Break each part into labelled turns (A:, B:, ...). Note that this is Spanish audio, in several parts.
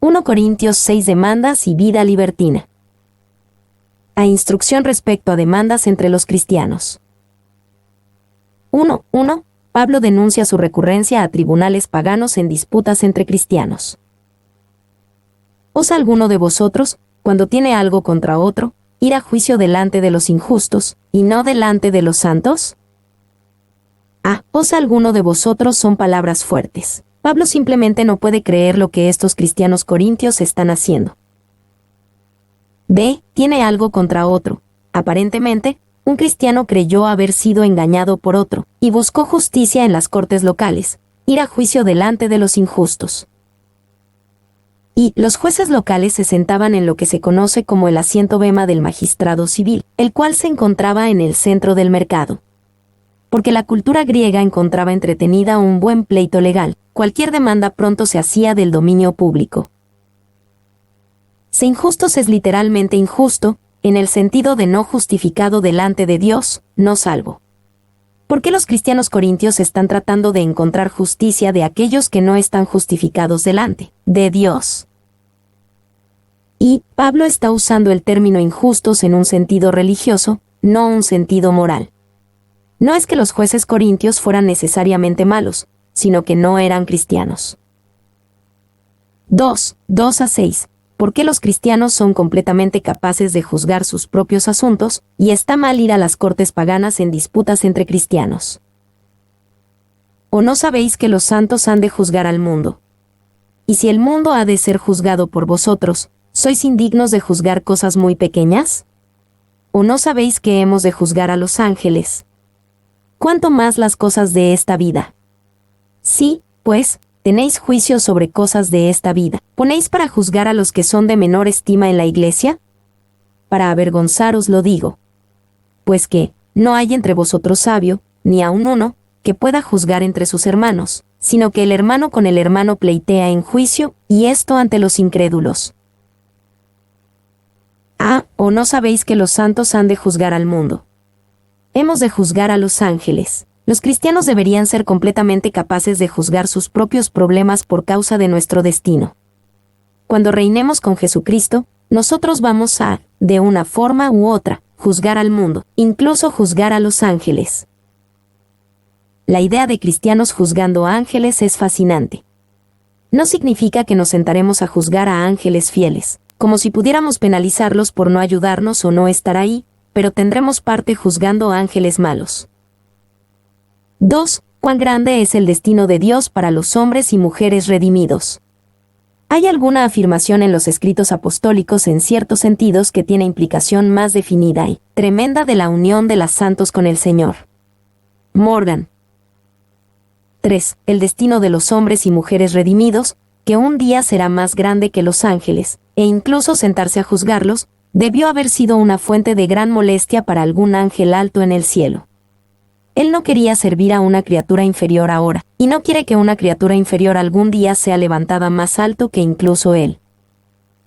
A: 1 Corintios 6 Demandas y vida libertina. A instrucción respecto a demandas entre los cristianos. 1. Pablo denuncia su recurrencia a tribunales paganos en disputas entre cristianos. ¿Osa alguno de vosotros, cuando tiene algo contra otro, ir a juicio delante de los injustos, y no delante de los santos? ¿Osa alguno de vosotros? Son palabras fuertes. Pablo simplemente no puede creer lo que estos cristianos corintios están haciendo. B. Tiene algo contra otro. Aparentemente, un cristiano creyó haber sido engañado por otro, y buscó justicia en las cortes locales, ir a juicio delante de los injustos. Y los jueces locales se sentaban en lo que se conoce como el asiento bema del magistrado civil, el cual se encontraba en el centro del mercado. Porque la cultura griega encontraba entretenida un buen pleito legal, cualquier demanda pronto se hacía del dominio público. Se injustos es literalmente injusto, en el sentido de no justificado delante de Dios, no salvo. ¿Por qué los cristianos corintios están tratando de encontrar justicia de aquellos que no están justificados delante de Dios? Y Pablo está usando el término injustos en un sentido religioso, no un sentido moral. No es que los jueces corintios fueran necesariamente malos, sino que no eran cristianos. 2 a 6. ¿Por qué los cristianos son completamente capaces de juzgar sus propios asuntos, y está mal ir a las cortes paganas en disputas entre cristianos? ¿O no sabéis que los santos han de juzgar al mundo? Y si el mundo ha de ser juzgado por vosotros, ¿sois indignos de juzgar cosas muy pequeñas? ¿O no sabéis que hemos de juzgar a los ángeles? ¿Cuánto más las cosas de esta vida? Sí, pues, ¿tenéis juicio sobre cosas de esta vida? ¿Ponéis para juzgar a los que son de menor estima en la iglesia? Para avergonzaros lo digo. Pues que, no hay entre vosotros sabio, ni aun uno, que pueda juzgar entre sus hermanos, sino que el hermano con el hermano pleitea en juicio, y esto ante los incrédulos. ¿O no sabéis que los santos han de juzgar al mundo? Hemos de juzgar a los ángeles. Los cristianos deberían ser completamente capaces de juzgar sus propios problemas por causa de nuestro destino. Cuando reinemos con Jesucristo, nosotros vamos a, de una forma u otra, juzgar al mundo, incluso juzgar a los ángeles. La idea de cristianos juzgando a ángeles es fascinante. No significa que nos sentaremos a juzgar a ángeles fieles, como si pudiéramos penalizarlos por no ayudarnos o no estar ahí, pero tendremos parte juzgando a ángeles malos. 2. ¿Cuán grande es el destino de Dios para los hombres y mujeres redimidos? Hay alguna afirmación en los escritos apostólicos en ciertos sentidos que tiene implicación más definida y tremenda de la unión de los santos con el Señor. Morgan. 3. El destino de los hombres y mujeres redimidos, que un día será más grande que los ángeles, e incluso sentarse a juzgarlos, debió haber sido una fuente de gran molestia para algún ángel alto en el cielo. Él no quería servir a una criatura inferior ahora, y no quiere que una criatura inferior algún día sea levantada más alto que incluso él.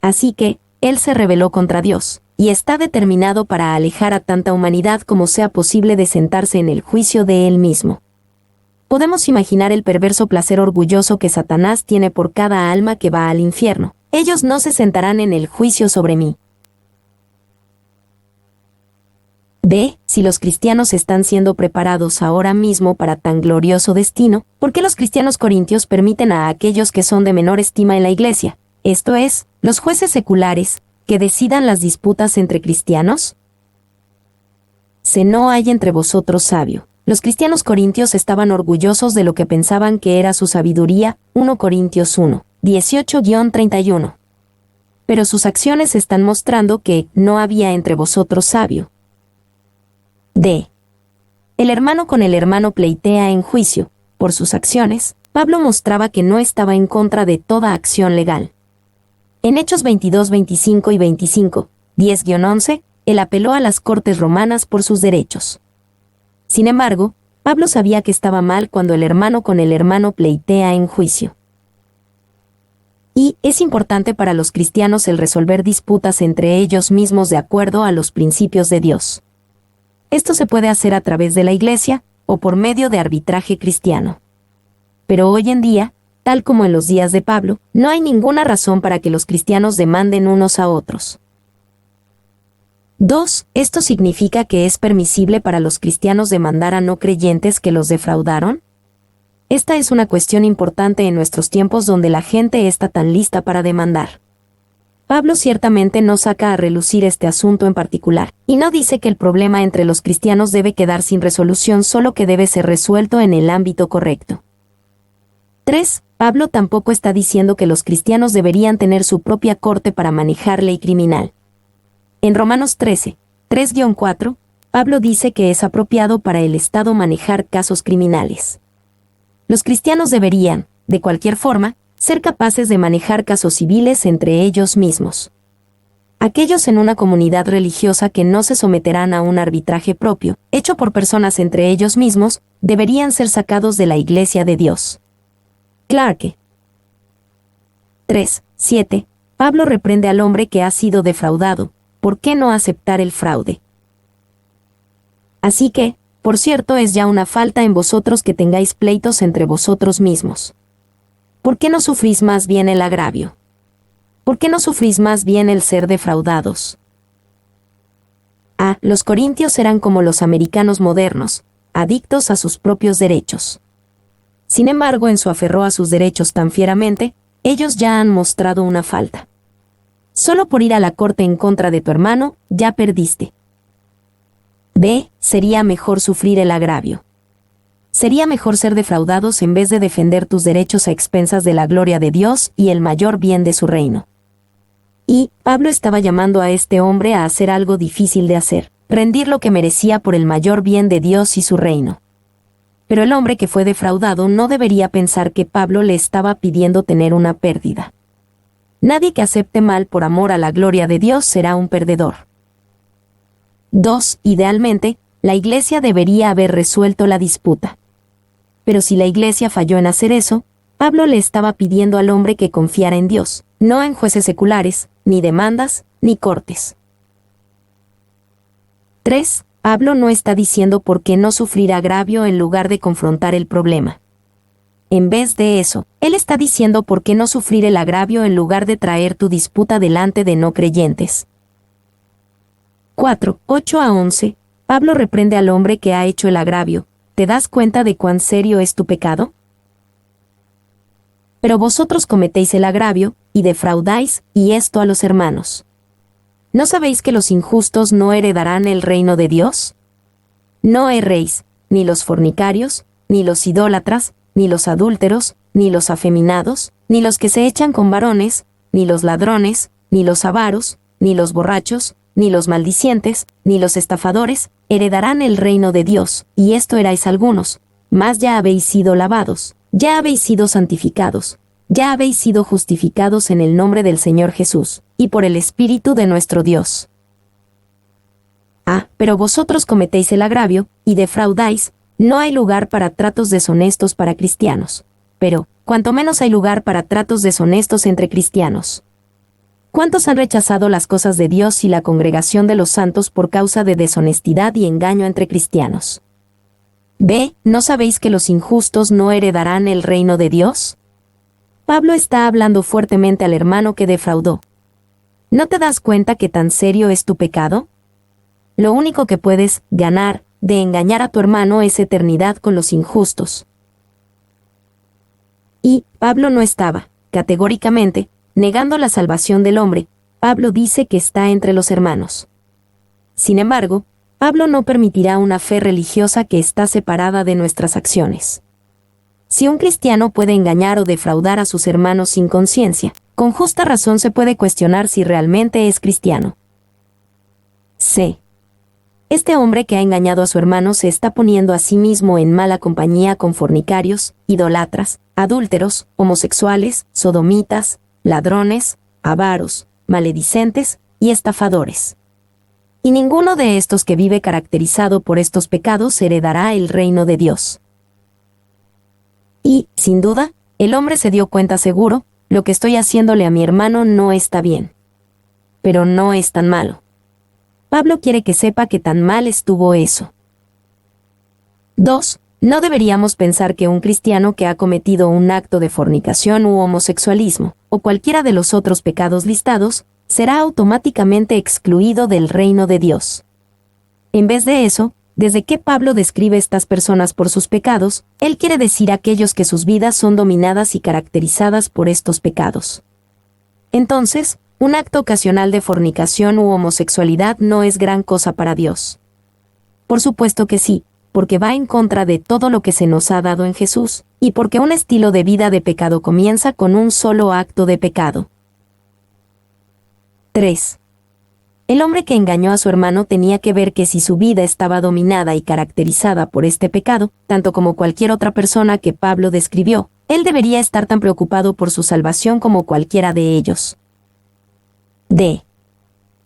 A: Así que, él se rebeló contra Dios, y está determinado para alejar a tanta humanidad como sea posible de sentarse en el juicio de él mismo. Podemos imaginar el perverso placer orgulloso que Satanás tiene por cada alma que va al infierno. Ellos no se sentarán en el juicio sobre mí. B. Si los cristianos están siendo preparados ahora mismo para tan glorioso destino, ¿por qué los cristianos corintios permiten a aquellos que son de menor estima en la iglesia, esto es, los jueces seculares, que decidan las disputas entre cristianos? Se no hay entre vosotros sabio. Los cristianos corintios estaban orgullosos de lo que pensaban que era su sabiduría, 1 Corintios 1, 18-31. Pero sus acciones están mostrando que no había entre vosotros sabio. D. El hermano con el hermano pleitea en juicio. Por sus acciones, Pablo mostraba que no estaba en contra de toda acción legal. En Hechos 22, 25 y 25, 10-11, él apeló a las cortes romanas por sus derechos. Sin embargo, Pablo sabía que estaba mal cuando el hermano con el hermano pleitea en juicio. Y es importante para los cristianos el resolver disputas entre ellos mismos de acuerdo a los principios de Dios. Esto se puede hacer a través de la iglesia, o por medio de arbitraje cristiano. Pero hoy en día, tal como en los días de Pablo, no hay ninguna razón para que los cristianos demanden unos a otros. 2. ¿Esto significa que es permisible para los cristianos demandar a no creyentes que los defraudaron? Esta es una cuestión importante en nuestros tiempos donde la gente está tan lista para demandar. Pablo ciertamente no saca a relucir este asunto en particular, y no dice que el problema entre los cristianos debe quedar sin resolución, solo que debe ser resuelto en el ámbito correcto. 3. Pablo tampoco está diciendo que los cristianos deberían tener su propia corte para manejar ley criminal. En Romanos 13, 3-4, Pablo dice que es apropiado para el Estado manejar casos criminales. Los cristianos deberían, de cualquier forma, ser capaces de manejar casos civiles entre ellos mismos. Aquellos en una comunidad religiosa que no se someterán a un arbitraje propio, hecho por personas entre ellos mismos, deberían ser sacados de la Iglesia de Dios. Clarke. 3:7. Pablo reprende al hombre que ha sido defraudado. ¿Por qué no aceptar el fraude? Así que, por cierto, es ya una falta en vosotros que tengáis pleitos entre vosotros mismos. ¿Por qué no sufrís más bien el agravio? ¿Por qué no sufrís más bien el ser defraudados? Los corintios eran como los americanos modernos, adictos a sus propios derechos. Sin embargo, en su aferro a sus derechos tan fieramente, ellos ya han mostrado una falta. Solo por ir a la corte en contra de tu hermano, ya perdiste. Sería mejor sufrir el agravio. Sería mejor ser defraudados en vez de defender tus derechos a expensas de la gloria de Dios y el mayor bien de su reino. Y Pablo estaba llamando a este hombre a hacer algo difícil de hacer, rendir lo que merecía por el mayor bien de Dios y su reino. Pero el hombre que fue defraudado no debería pensar que Pablo le estaba pidiendo tener una pérdida. Nadie que acepte mal por amor a la gloria de Dios será un perdedor. 2. Idealmente, la Iglesia debería haber resuelto la disputa. Pero si la Iglesia falló en hacer eso, Pablo le estaba pidiendo al hombre que confiara en Dios, no en jueces seculares, ni demandas, ni cortes. 3. Pablo no está diciendo por qué no sufrir agravio en lugar de confrontar el problema. En vez de eso, él está diciendo por qué no sufrir el agravio en lugar de traer tu disputa delante de no creyentes. 4. 8-11. Pablo reprende al hombre que ha hecho el agravio. ¿Te das cuenta de cuán serio es tu pecado? Pero vosotros cometéis el agravio, y defraudáis, y esto a los hermanos. ¿No sabéis que los injustos no heredarán el reino de Dios? No erréis, ni los fornicarios, ni los idólatras, ni los adúlteros, ni los afeminados, ni los que se echan con varones, ni los ladrones, ni los avaros, ni los borrachos, ni los maldicientes, ni los estafadores, heredarán el reino de Dios, y esto erais algunos, mas ya habéis sido lavados, ya habéis sido santificados, ya habéis sido justificados en el nombre del Señor Jesús, y por el Espíritu de nuestro Dios. Pero vosotros cometéis el agravio, y defraudáis, no hay lugar para tratos deshonestos para cristianos. Pero, cuanto menos hay lugar para tratos deshonestos entre cristianos. ¿Cuántos han rechazado las cosas de Dios y la congregación de los santos por causa de deshonestidad y engaño entre cristianos? ¿No sabéis que los injustos no heredarán el reino de Dios? Pablo está hablando fuertemente al hermano que defraudó. ¿No te das cuenta que tan serio es tu pecado? Lo único que puedes ganar de engañar a tu hermano es eternidad con los injustos. Y Pablo no estaba, categóricamente, negando la salvación del hombre. Pablo dice que está entre los hermanos. Sin embargo, Pablo no permitirá una fe religiosa que está separada de nuestras acciones. Si un cristiano puede engañar o defraudar a sus hermanos sin conciencia, con justa razón se puede cuestionar si realmente es cristiano. Este hombre que ha engañado a su hermano se está poniendo a sí mismo en mala compañía con fornicarios, idólatras, adúlteros, homosexuales, sodomitas, ladrones, avaros, maledicentes y estafadores. Y ninguno de estos que vive caracterizado por estos pecados heredará el reino de Dios. Y, sin duda, el hombre se dio cuenta seguro, lo que estoy haciéndole a mi hermano no está bien. Pero no es tan malo. Pablo quiere que sepa que tan mal estuvo eso. 2. No deberíamos pensar que un cristiano que ha cometido un acto de fornicación u homosexualismo, o cualquiera de los otros pecados listados, será automáticamente excluido del reino de Dios. En vez de eso, desde que Pablo describe estas personas por sus pecados, él quiere decir aquellos que sus vidas son dominadas y caracterizadas por estos pecados. Entonces, un acto ocasional de fornicación u homosexualidad no es gran cosa para Dios. Por supuesto que sí, porque va en contra de todo lo que se nos ha dado en Jesús, y porque un estilo de vida de pecado comienza con un solo acto de pecado. 3. El hombre que engañó a su hermano tenía que ver que si su vida estaba dominada y caracterizada por este pecado, tanto como cualquier otra persona que Pablo describió, él debería estar tan preocupado por su salvación como cualquiera de ellos. D.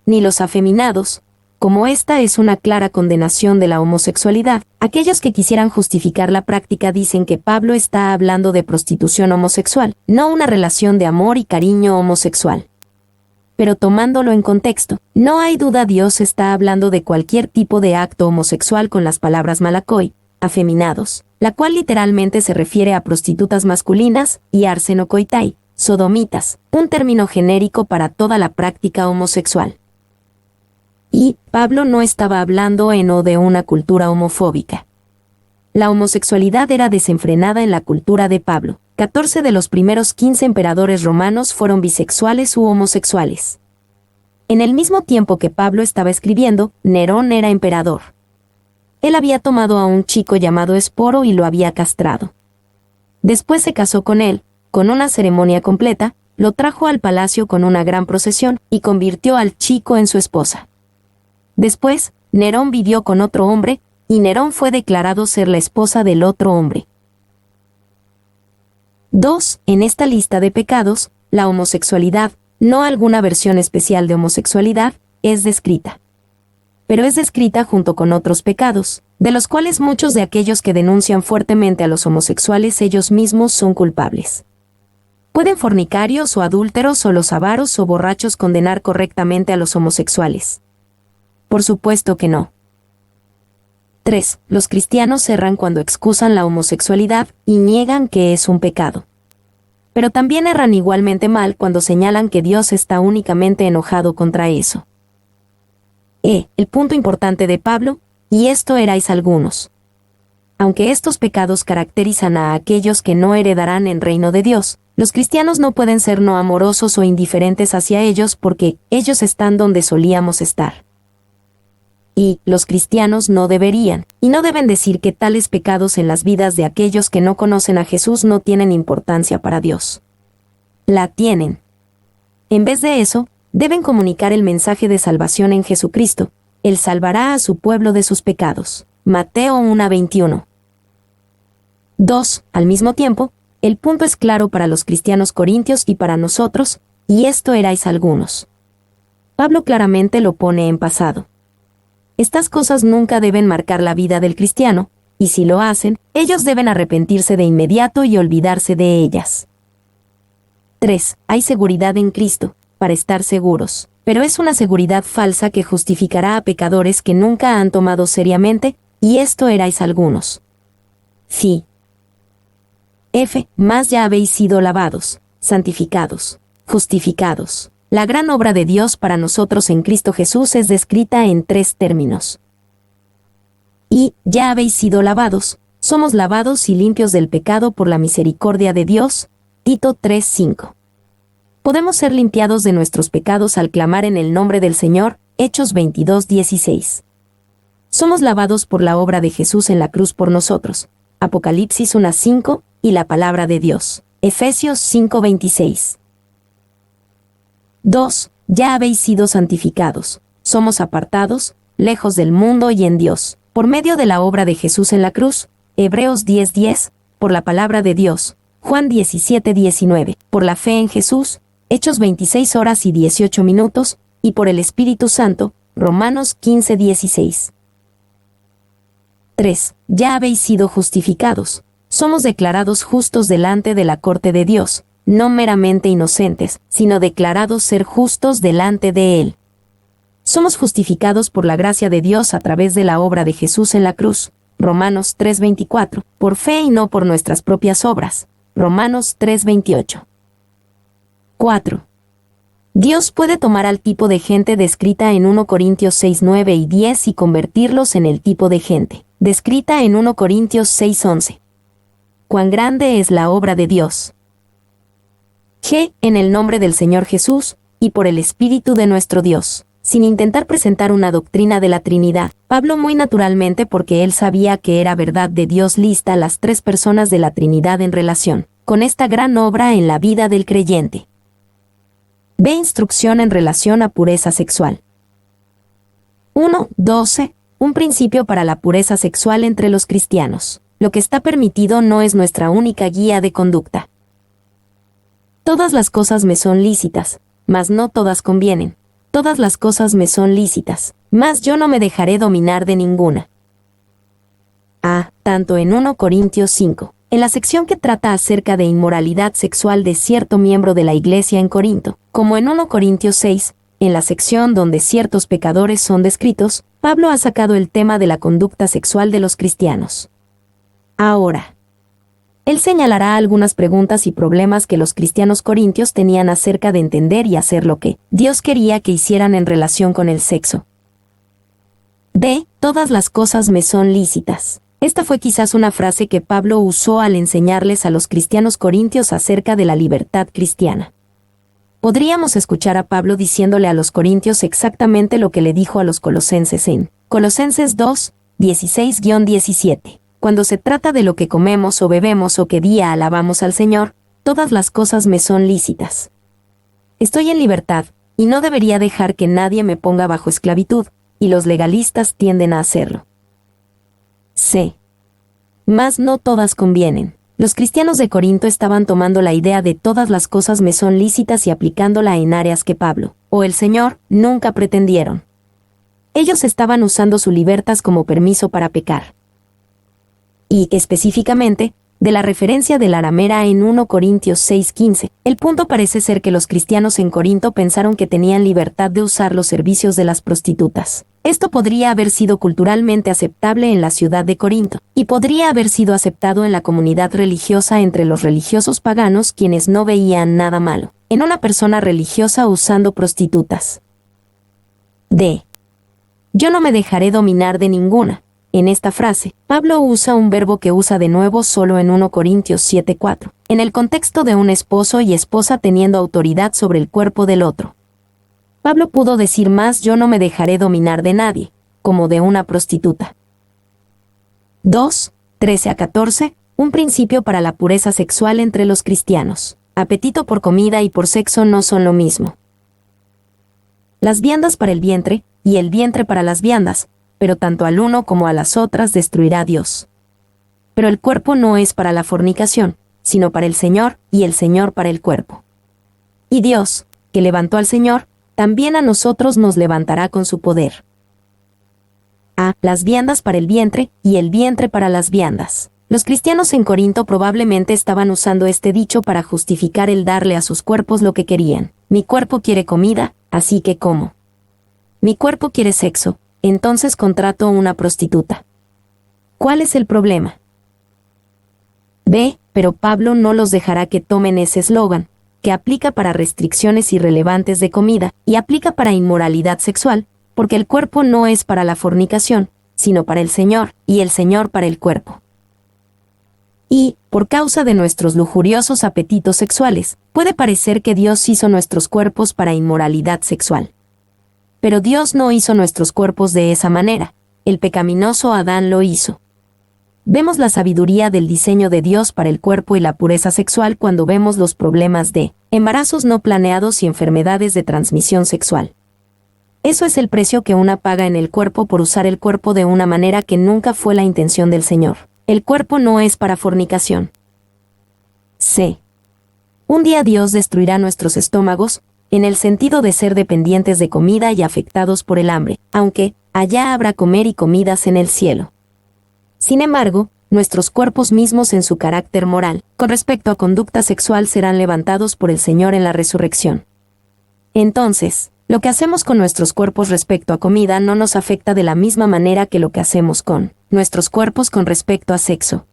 A: Ni los afeminados, como esta es una clara condenación de la homosexualidad, aquellos que quisieran justificar la práctica dicen que Pablo está hablando de prostitución homosexual, no una relación de amor y cariño homosexual. Pero tomándolo en contexto, no hay duda Dios está hablando de cualquier tipo de acto homosexual con las palabras malakoi, afeminados, la cual literalmente se refiere a prostitutas masculinas, y arsenokoitai, sodomitas, un término genérico para toda la práctica homosexual. Y Pablo no estaba hablando de una cultura homofóbica. La homosexualidad era desenfrenada en la cultura de Pablo. 14 de los primeros 15 emperadores romanos fueron bisexuales u homosexuales. En el mismo tiempo que Pablo estaba escribiendo, Nerón era emperador. Él había tomado a un chico llamado Esporo y lo había castrado. Después se casó con él, con una ceremonia completa, lo trajo al palacio con una gran procesión y convirtió al chico en su esposa. Después, Nerón vivió con otro hombre, y Nerón fue declarado ser la esposa del otro hombre. 2. En esta lista de pecados, la homosexualidad, no alguna versión especial de homosexualidad, es descrita. Pero es descrita junto con otros pecados, de los cuales muchos de aquellos que denuncian fuertemente a los homosexuales ellos mismos son culpables. ¿Pueden fornicarios o adúlteros o los avaros o borrachos condenar correctamente a los homosexuales? Por supuesto que no. 3. Los cristianos erran cuando excusan la homosexualidad y niegan que es un pecado. Pero también erran igualmente mal cuando señalan que Dios está únicamente enojado contra eso. El punto importante de Pablo, y esto erais algunos. Aunque estos pecados caracterizan a aquellos que no heredarán el reino de Dios, los cristianos no pueden ser no amorosos o indiferentes hacia ellos porque ellos están donde solíamos estar. Y los cristianos no deberían, y no deben decir que tales pecados en las vidas de aquellos que no conocen a Jesús no tienen importancia para Dios. La tienen. En vez de eso, deben comunicar el mensaje de salvación en Jesucristo. Él salvará a su pueblo de sus pecados. Mateo 1:21. 2. Al mismo tiempo, el punto es claro para los cristianos corintios y para nosotros, y esto erais algunos. Pablo claramente lo pone en pasado. Estas cosas nunca deben marcar la vida del cristiano, y si lo hacen, ellos deben arrepentirse de inmediato y olvidarse de ellas. 3. Hay seguridad en Cristo, para estar seguros, pero es una seguridad falsa que justificará a pecadores que nunca han tomado seriamente, y esto erais algunos. Sí. Más ya habéis sido lavados, santificados, justificados. La gran obra de Dios para nosotros en Cristo Jesús es descrita en 3 términos. Y, ya habéis sido lavados, somos lavados y limpios del pecado por la misericordia de Dios, Tito 3:5. Podemos ser limpiados de nuestros pecados al clamar en el nombre del Señor, Hechos 22:16. Somos lavados por la obra de Jesús en la cruz por nosotros, Apocalipsis 1:5, y la palabra de Dios, Efesios 5:26. 2. Ya habéis sido santificados, somos apartados, lejos del mundo y en Dios, por medio de la obra de Jesús en la cruz, Hebreos 10:10, por la palabra de Dios, Juan 17:19, por la fe en Jesús, Hechos 26:18, y por el Espíritu Santo, Romanos 15:16. 3. Ya habéis sido justificados, somos declarados justos delante de la corte de Dios, no meramente inocentes, sino declarados ser justos delante de Él. Somos justificados por la gracia de Dios a través de la obra de Jesús en la cruz, Romanos 3:24, por fe y no por nuestras propias obras. Romanos 3:28. 4. Dios puede tomar al tipo de gente descrita en 1 Corintios 6:9 y 10 y convertirlos en el tipo de gente descrita en 1 Corintios 6:11. Cuán grande es la obra de Dios. G. En el nombre del Señor Jesús, y por el Espíritu de nuestro Dios. Sin intentar presentar una doctrina de la Trinidad, Pablo muy naturalmente, porque él sabía que era verdad de Dios, lista las tres personas de la Trinidad en relación con esta gran obra en la vida del creyente. B. Instrucción en relación a pureza sexual. 1:12. Un principio para la pureza sexual entre los cristianos. Lo que está permitido no es nuestra única guía de conducta. Todas las cosas me son lícitas, mas no todas convienen. Todas las cosas me son lícitas, mas yo no me dejaré dominar de ninguna. A. Tanto en 1 Corintios 5, en la sección que trata acerca de inmoralidad sexual de cierto miembro de la iglesia en Corinto, como en 1 Corintios 6, en la sección donde ciertos pecadores son descritos, Pablo ha sacado el tema de la conducta sexual de los cristianos. Ahora, él señalará algunas preguntas y problemas que los cristianos corintios tenían acerca de entender y hacer lo que Dios quería que hicieran en relación con el sexo. D. Todas las cosas me son lícitas. Esta fue quizás una frase que Pablo usó al enseñarles a los cristianos corintios acerca de la libertad cristiana. Podríamos escuchar a Pablo diciéndole a los corintios exactamente lo que le dijo a los colosenses en Colosenses 2, 16-17. Cuando se trata de lo que comemos o bebemos o qué día alabamos al Señor, todas las cosas me son lícitas. Estoy en libertad, y no debería dejar que nadie me ponga bajo esclavitud, y los legalistas tienden a hacerlo. C. Mas no todas convienen. Los cristianos de Corinto estaban tomando la idea de todas las cosas me son lícitas y aplicándola en áreas que Pablo, o el Señor, nunca pretendieron. Ellos estaban usando su libertad como permiso para pecar. Y, específicamente, de la referencia de la ramera en 1 Corintios 6:15, el punto parece ser que los cristianos en Corinto pensaron que tenían libertad de usar los servicios de las prostitutas. Esto podría haber sido culturalmente aceptable en la ciudad de Corinto, y podría haber sido aceptado en la comunidad religiosa entre los religiosos paganos, quienes no veían nada malo en una persona religiosa usando prostitutas. D. Yo no me dejaré dominar de ninguna. En esta frase, Pablo usa un verbo que usa de nuevo solo en 1 Corintios 7:4, en el contexto de un esposo y esposa teniendo autoridad sobre el cuerpo del otro. Pablo pudo decir más: yo no me dejaré dominar de nadie, como de una prostituta. 2, 13-14, un principio para la pureza sexual entre los cristianos. Apetito por comida y por sexo no son lo mismo. Las viandas para el vientre, y el vientre para las viandas, pero tanto al uno como a las otras destruirá Dios. Pero el cuerpo no es para la fornicación, sino para el Señor, y el Señor para el cuerpo. Y Dios, que levantó al Señor, también a nosotros nos levantará con su poder. A. Las viandas para el vientre, y el vientre para las viandas. Los cristianos en Corinto probablemente estaban usando este dicho para justificar el darle a sus cuerpos lo que querían. Mi cuerpo quiere comida, así que como. Mi cuerpo quiere sexo, entonces contrato una prostituta. ¿Cuál es el problema? B. Pero Pablo no los dejará que tomen ese eslogan, que aplica para restricciones irrelevantes de comida, y aplica para inmoralidad sexual, porque el cuerpo no es para la fornicación, sino para el Señor, y el Señor para el cuerpo. Y, por causa de nuestros lujuriosos apetitos sexuales, puede parecer que Dios hizo nuestros cuerpos para inmoralidad sexual. Pero Dios no hizo nuestros cuerpos de esa manera, el pecaminoso Adán lo hizo. Vemos la sabiduría del diseño de Dios para el cuerpo y la pureza sexual cuando vemos los problemas de embarazos no planeados y enfermedades de transmisión sexual. Eso es el precio que una paga en el cuerpo por usar el cuerpo de una manera que nunca fue la intención del Señor. El cuerpo no es para fornicación. C. Un día Dios destruirá nuestros estómagos, en el sentido de ser dependientes de comida y afectados por el hambre, aunque allá habrá comer y comidas en el cielo. Sin embargo, nuestros cuerpos mismos en su carácter moral, con respecto a conducta sexual, serán levantados por el Señor en la resurrección. Entonces, lo que hacemos con nuestros cuerpos respecto a comida no nos afecta de la misma manera que lo que hacemos con nuestros cuerpos con respecto a sexo.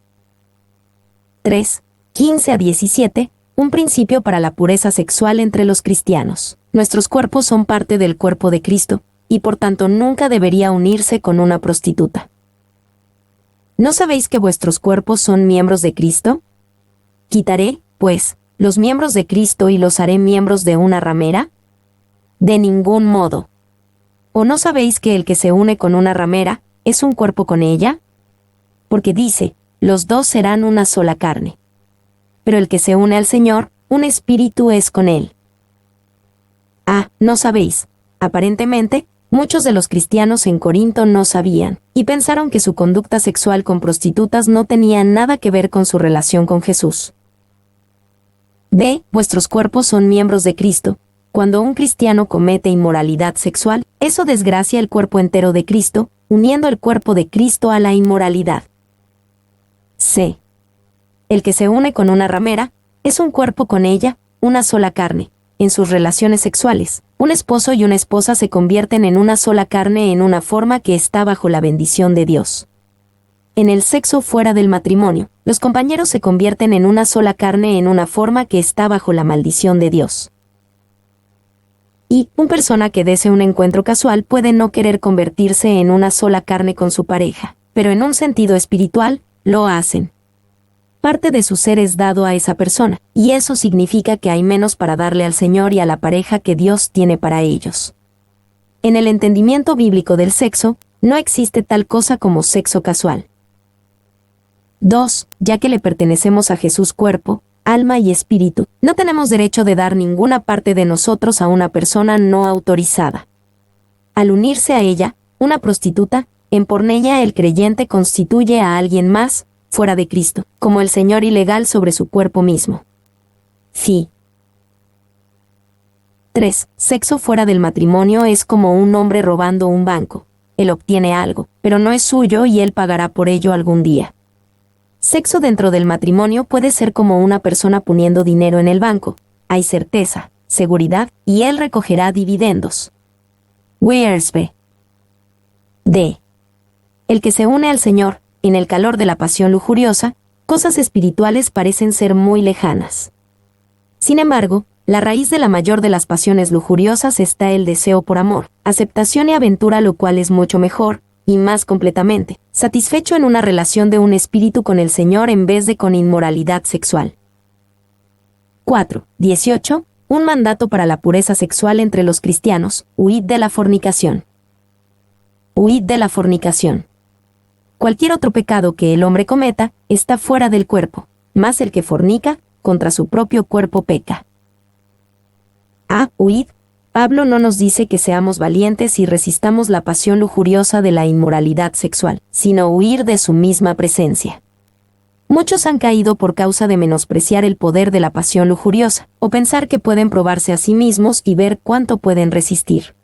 A: 3. 15 a 17. Un principio para la pureza sexual entre los cristianos. Nuestros cuerpos son parte del cuerpo de Cristo, y por tanto nunca debería unirse con una prostituta. ¿No sabéis que vuestros cuerpos son miembros de Cristo? ¿Quitaré, pues, los miembros de Cristo y los haré miembros de una ramera? De ningún modo. ¿O no sabéis que el que se une con una ramera es un cuerpo con ella? Porque dice, los dos serán una sola carne. Pero el que se une al Señor, un espíritu es con él. Ah, ¿no sabéis? Aparentemente, muchos de los cristianos en Corinto no sabían, y pensaron que su conducta sexual con prostitutas no tenía nada que ver con su relación con Jesús. B. Vuestros cuerpos son miembros de Cristo. Cuando un cristiano comete inmoralidad sexual, eso desgracia el cuerpo entero de Cristo, uniendo el cuerpo de Cristo a la inmoralidad. C. El que se une con una ramera, es un cuerpo con ella, una sola carne. En sus relaciones sexuales, un esposo y una esposa se convierten en una sola carne en una forma que está bajo la bendición de Dios. En el sexo fuera del matrimonio, los compañeros se convierten en una sola carne en una forma que está bajo la maldición de Dios. Y, una persona que desee un encuentro casual puede no querer convertirse en una sola carne con su pareja, pero en un sentido espiritual, lo hacen. Parte de su ser es dado a esa persona, y eso significa que hay menos para darle al Señor y a la pareja que Dios tiene para ellos. En el entendimiento bíblico del sexo, no existe tal cosa como sexo casual. 2. Ya que le pertenecemos a Jesús cuerpo, alma y espíritu, no tenemos derecho de dar ninguna parte de nosotros a una persona no autorizada. Al unirse a ella, una prostituta, en porneia el creyente constituye a alguien más, fuera de Cristo, como el señor ilegal sobre su cuerpo mismo. Fi. 3. Sexo fuera del matrimonio es como un hombre robando un banco. Él obtiene algo, pero no es suyo y él pagará por ello algún día. Sexo dentro del matrimonio puede ser como una persona poniendo dinero en el banco. Hay certeza, seguridad, y él recogerá dividendos. Wiersbe. D. El que se une al Señor, en el calor de la pasión lujuriosa, cosas espirituales parecen ser muy lejanas. Sin embargo, la raíz de la mayor de las pasiones lujuriosas está el deseo por amor, aceptación y aventura, lo cual es mucho mejor, y más completamente, satisfecho en una relación de un espíritu con el Señor en vez de con inmoralidad sexual. 4. 18. Un mandato para la pureza sexual entre los cristianos, huid de la fornicación. Huid de la fornicación. Cualquier otro pecado que el hombre cometa, está fuera del cuerpo, mas el que fornica, contra su propio cuerpo peca. Huid. Pablo no nos dice que seamos valientes y resistamos la pasión lujuriosa de la inmoralidad sexual, sino huir de su misma presencia. Muchos han caído por causa de menospreciar el poder de la pasión lujuriosa, o pensar que pueden probarse a sí mismos y ver cuánto pueden resistir.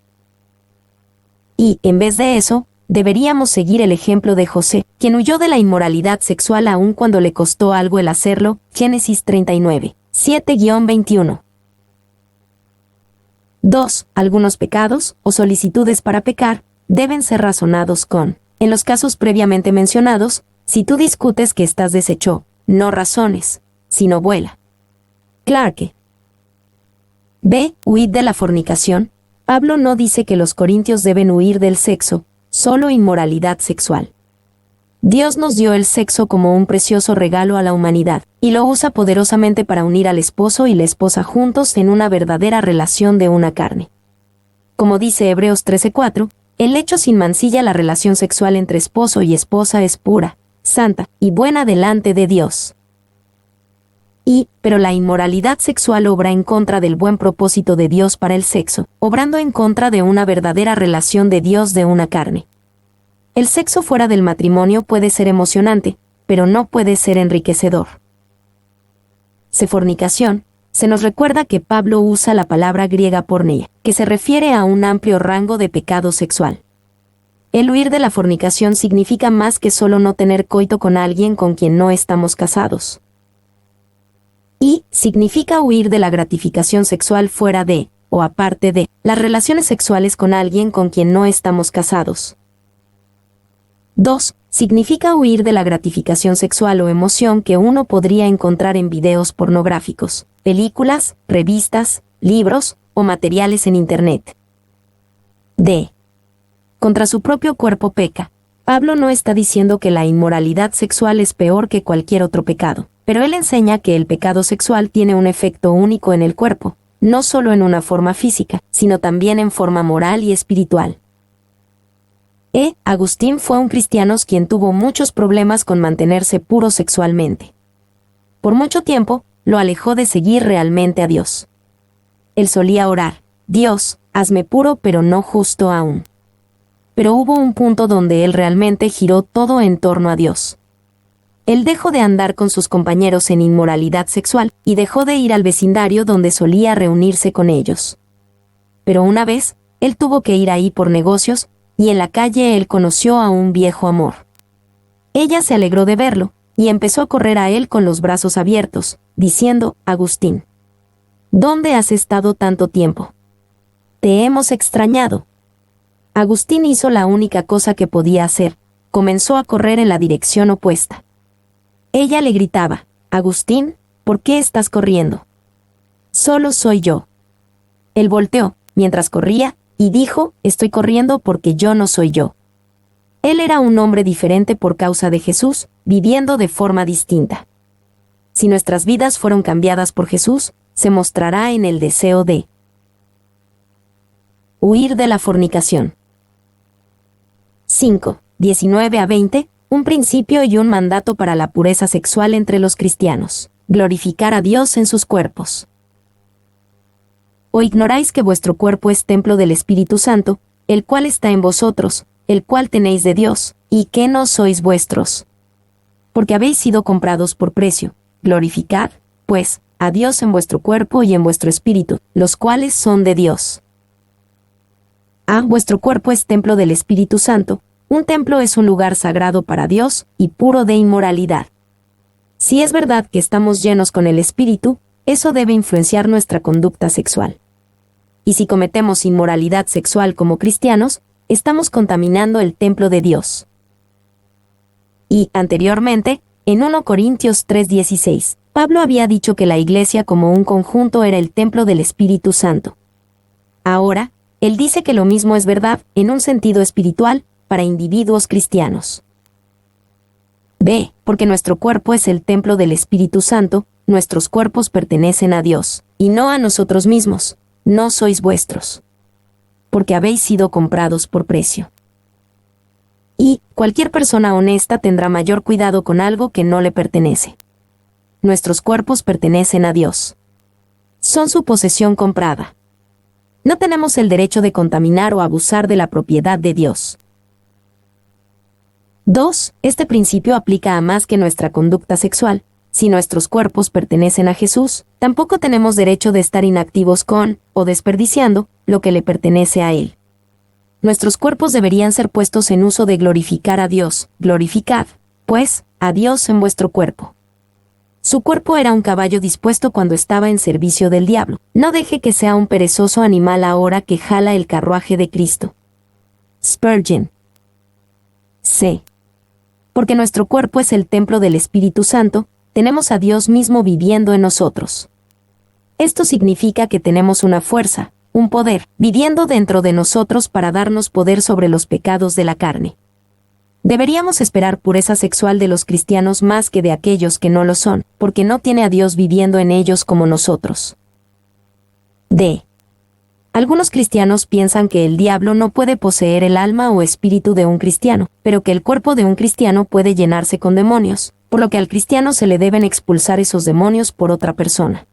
A: Y, en vez de eso, deberíamos seguir el ejemplo de José, quien huyó de la inmoralidad sexual aun cuando le costó algo el hacerlo, Génesis 39, 7-21. 2. Algunos pecados, o solicitudes para pecar, deben ser razonados con, en los casos previamente mencionados, si tú discutes que estás deshecho, no razones, sino vuela. Clarke. B. Huid de la fornicación. Pablo no dice que los corintios deben huir del sexo, solo inmoralidad sexual. Dios nos dio el sexo como un precioso regalo a la humanidad, y lo usa poderosamente para unir al esposo y la esposa juntos en una verdadera relación de una carne. Como dice Hebreos 13:4, el hecho sin mancilla la relación sexual entre esposo y esposa es pura, santa y buena delante de Dios. Pero la inmoralidad sexual obra en contra del buen propósito de Dios para el sexo, obrando en contra de una verdadera relación de Dios de una carne. El sexo fuera del matrimonio puede ser emocionante, pero no puede ser enriquecedor. Fornicación. Se nos recuerda que Pablo usa la palabra griega porneia, que se refiere a un amplio rango de pecado sexual. El huir de la fornicación significa más que solo no tener coito con alguien con quien no estamos casados. Significa huir de la gratificación sexual fuera de, o aparte de, las relaciones sexuales con alguien con quien no estamos casados. 2. Significa huir de la gratificación sexual o emoción que uno podría encontrar en videos pornográficos, películas, revistas, libros o materiales en Internet. D. Contra su propio cuerpo peca. Pablo no está diciendo que la inmoralidad sexual es peor que cualquier otro pecado, pero él enseña que el pecado sexual tiene un efecto único en el cuerpo, no solo en una forma física, sino también en forma moral y espiritual. Agustín fue un cristiano quien tuvo muchos problemas con mantenerse puro sexualmente. Por mucho tiempo, lo alejó de seguir realmente a Dios. Él solía orar: Dios, hazme puro pero no justo aún. Pero hubo un punto donde él realmente giró todo en torno a Dios. Él dejó de andar con sus compañeros en inmoralidad sexual y dejó de ir al vecindario donde solía reunirse con ellos. Pero una vez, él tuvo que ir ahí por negocios, y en la calle él conoció a un viejo amor. Ella se alegró de verlo, y empezó a correr a él con los brazos abiertos, diciendo: Agustín, ¿dónde has estado tanto tiempo? Te hemos extrañado. Agustín hizo la única cosa que podía hacer: comenzó a correr en la dirección opuesta. Ella le gritaba: Agustín, ¿por qué estás corriendo? Solo soy yo. Él volteó, mientras corría, y dijo: estoy corriendo porque yo no soy yo. Él era un hombre diferente por causa de Jesús, viviendo de forma distinta. Si nuestras vidas fueron cambiadas por Jesús, se mostrará en el deseo de huir de la fornicación. 5. 19 a 20, un principio y un mandato para la pureza sexual entre los cristianos. Glorificar a Dios en sus cuerpos. ¿O ignoráis que vuestro cuerpo es templo del Espíritu Santo, el cual está en vosotros, el cual tenéis de Dios, y que no sois vuestros? Porque habéis sido comprados por precio. Glorificad, pues, a Dios en vuestro cuerpo y en vuestro espíritu, los cuales son de Dios. Vuestro cuerpo es templo del Espíritu Santo. Un templo es un lugar sagrado para Dios y puro de inmoralidad. Si es verdad que estamos llenos con el Espíritu, eso debe influenciar nuestra conducta sexual. Y si cometemos inmoralidad sexual como cristianos, estamos contaminando el templo de Dios. Y, anteriormente, en 1 Corintios 3:16, Pablo había dicho que la iglesia como un conjunto era el templo del Espíritu Santo. Ahora, él dice que lo mismo es verdad, en un sentido espiritual, para individuos cristianos. B. Porque nuestro cuerpo es el templo del Espíritu Santo, nuestros cuerpos pertenecen a Dios, y no a nosotros mismos, no sois vuestros. Porque habéis sido comprados por precio. Y, cualquier persona honesta tendrá mayor cuidado con algo que no le pertenece. Nuestros cuerpos pertenecen a Dios. Son su posesión comprada. No tenemos el derecho de contaminar o abusar de la propiedad de Dios. 2. Este principio aplica a más que nuestra conducta sexual. Si nuestros cuerpos pertenecen a Jesús, tampoco tenemos derecho de estar inactivos con, o desperdiciando, lo que le pertenece a Él. Nuestros cuerpos deberían ser puestos en uso de glorificar a Dios. Glorificad, pues, a Dios en vuestro cuerpo. Su cuerpo era un caballo dispuesto cuando estaba en servicio del diablo. No deje que sea un perezoso animal ahora que jala el carruaje de Cristo. Spurgeon. C. Porque nuestro cuerpo es el templo del Espíritu Santo, tenemos a Dios mismo viviendo en nosotros. Esto significa que tenemos una fuerza, un poder, viviendo dentro de nosotros para darnos poder sobre los pecados de la carne. Deberíamos esperar pureza sexual de los cristianos más que de aquellos que no lo son, porque no tiene a Dios viviendo en ellos como nosotros. D. Algunos cristianos piensan que el diablo no puede poseer el alma o espíritu de un cristiano, pero que el cuerpo de un cristiano puede llenarse con demonios, por lo que al cristiano se le deben expulsar esos demonios por otra persona.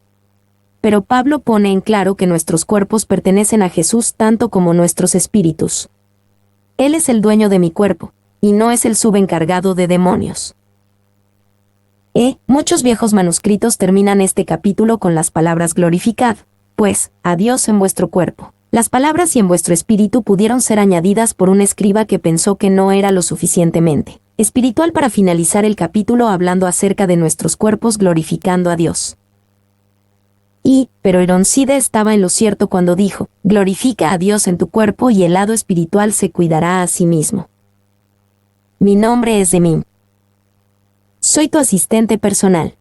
A: Pero Pablo pone en claro que nuestros cuerpos pertenecen a Jesús tanto como nuestros espíritus. Él es el dueño de mi cuerpo, y no es el subencargado de demonios. Muchos viejos manuscritos terminan este capítulo con las palabras glorificad, pues, a Dios en vuestro cuerpo. Las palabras y en vuestro espíritu pudieron ser añadidas por un escriba que pensó que no era lo suficientemente espiritual para finalizar el capítulo hablando acerca de nuestros cuerpos glorificando a Dios. Pero Ironside estaba en lo cierto cuando dijo, glorifica a Dios en tu cuerpo y el lado espiritual se cuidará a sí mismo. Mi nombre es Demim. Soy tu asistente personal.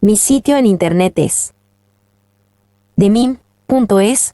A: Mi sitio en internet es demim.es.tl.